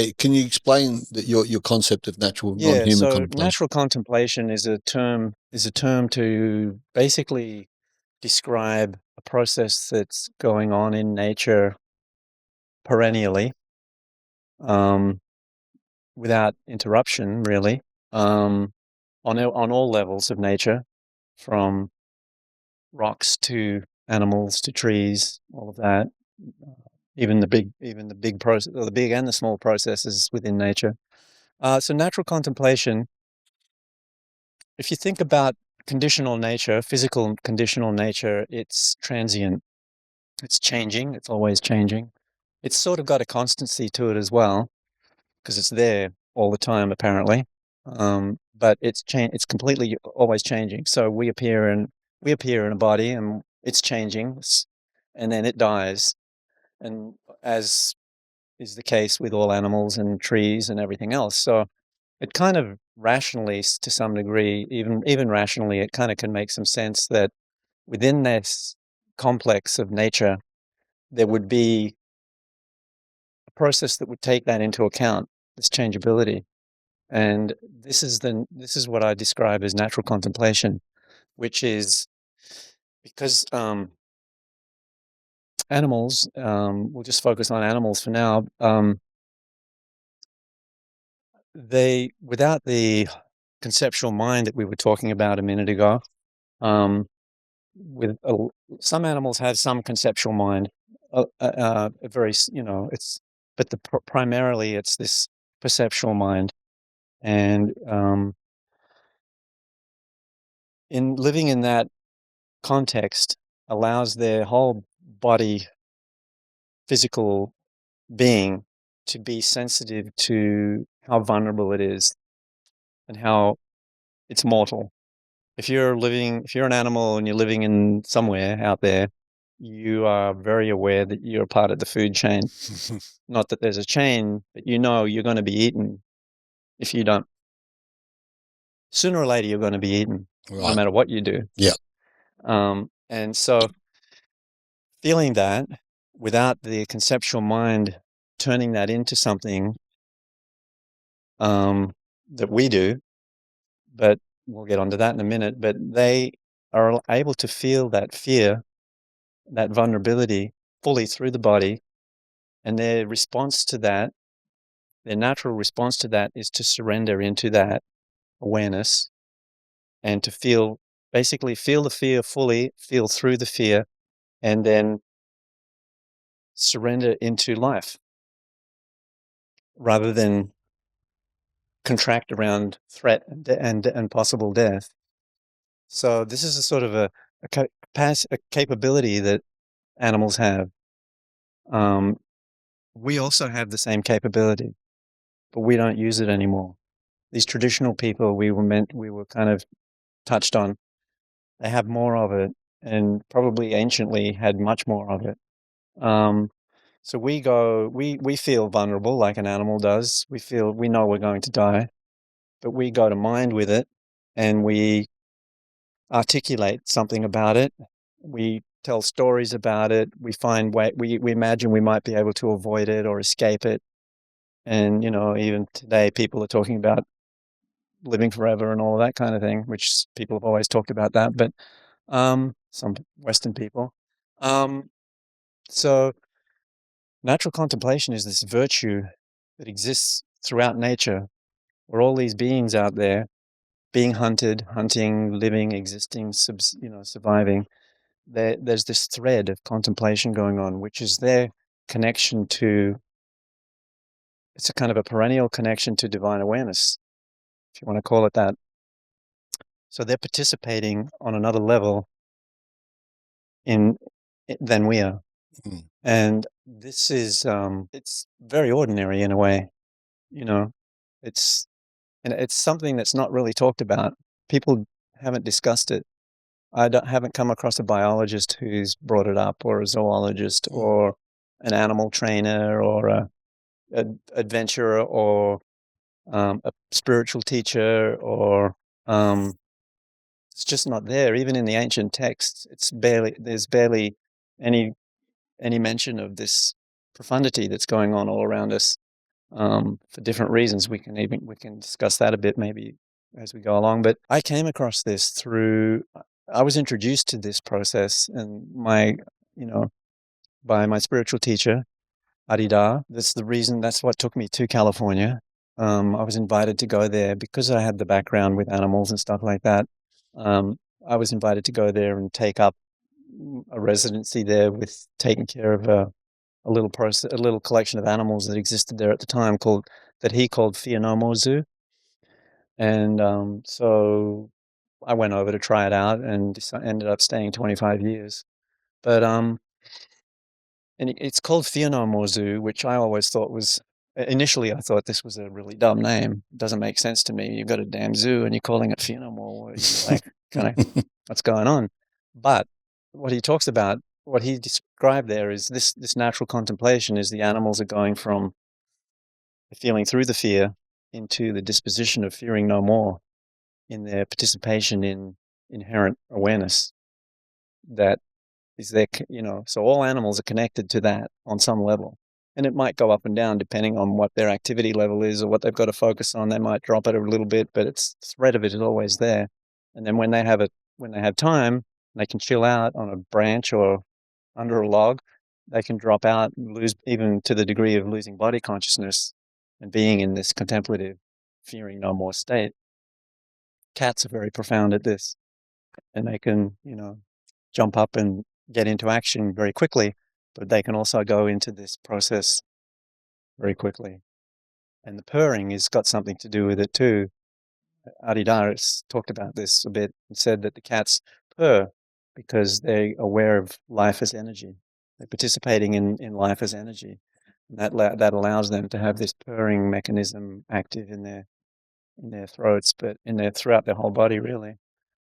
Yeah, can you explain your concept of natural Yeah, non-human so contemplation? natural contemplation is a term to basically describe a process that's going on in nature perennially, um, without interruption, really, on all levels of nature, from rocks to animals to trees, all of that, even the big process, or the big and the small processes within nature. So natural contemplation, if you think about conditional nature, physical conditional nature, it's transient, it's changing, it's always changing. It's sort of got a constancy to it as well, because it's there all the time, apparently. But it's completely always changing. So we appear in a body, and it's changing, and then it dies. And as is the case with all animals and trees and everything else. So it kind of rationally, to some degree, even rationally, it kind of can make some sense that within this complex of nature, there would be a process that would take that into account, this changeability. And this is what I describe as natural contemplation, which is because animals, we'll just focus on animals for now. They, without the conceptual mind that we were talking about a minute ago, um, with some animals have some conceptual mind, a very it's, but primarily it's this perceptual mind, and in living in that context allows their whole body, physical being, to be sensitive to how vulnerable it is and how it's mortal. If you're an animal and you're living in somewhere out there, you are very aware that you're part of the food chain. Not that there's a chain, but you know you're going to be eaten if you don't. Sooner or later, you're going to be eaten, no Right. matter what you do. Yeah. And so feeling that without the conceptual mind turning that into something that we do, but we'll get onto that in a minute, but they are able to feel that fear, that vulnerability fully through the body. And their response to that, their natural response to that, is to surrender into that awareness and to basically feel the fear fully, feel through the fear, and then surrender into life rather than contract around threat and possible death. So this is a sort of a capability that animals have. Um, we also have the same capability, but we don't use it anymore. These traditional people we were kind of touched on, they have more of it, and probably anciently had much more of it. Um, so we feel vulnerable like an animal does. We know we're going to die, but we go to mind with it, and we articulate something about it. We tell stories about it. We imagine we might be able to avoid it or escape it. And even today, people are talking about living forever and all of that kind of thing, which people have always talked about that, but some Western people. Um, so natural contemplation is this virtue that exists throughout nature, where all these beings out there being hunted, hunting, living, existing, surviving. There's this thread of contemplation going on, which is their connection to. It's a kind of a perennial connection to divine awareness, if you want to call it that. So they're participating on another level in than we are. Mm. And this is it's very ordinary in a way, you know. It's and it's something that's not really talked about. People haven't discussed it. Haven't come across a biologist who's brought it up, or a zoologist, Mm. or an animal trainer, or a adventurer, or a spiritual teacher, or it's just not there. Even in the ancient texts, there's barely any mention of this profundity that's going on all around us. for different reasons. We can discuss that a bit maybe as we go along. But I came across this through. I was introduced to this process, and you know, by my spiritual teacher, Arida. That's the reason. That's what took me to California. I was invited to go there because I had the background with animals and stuff like that. Um, I was invited to go there and take up a residency there with taking care of a little collection of animals that existed there at the time that he called Theonomo Zoo. And so I went over to try it out and ended up staying 25 years. But and it's called Theonomo Zoo, which I always thought was initially I thought this was a really dumb name. It doesn't make sense to me. You've got a damn zoo and you're calling it Theonomo. Like, kind of, what's going on? But what he talks about, what he described there is this natural contemplation is the animals are going from feeling through the fear into the disposition of fearing no more in their participation in inherent awareness that is there, so all animals are connected to that on some level. And it might go up and down depending on what their activity level is or what they've got to focus on. They might drop it a little bit, but the thread of it is always there. And then when they have time, they can chill out on a branch or under a log, they can drop out and lose, even to the degree of losing body consciousness and being in this contemplative, fearing no more state. Cats are very profound at this, and they can, jump up and get into action very quickly, but they can also go into this process very quickly. And the purring has got something to do with it too. Aridaris talked about this a bit and said that the cats purr because they're aware of life as energy. They're participating in life as energy. And that allows them to have this purring mechanism active in their throats, but throughout their whole body, really.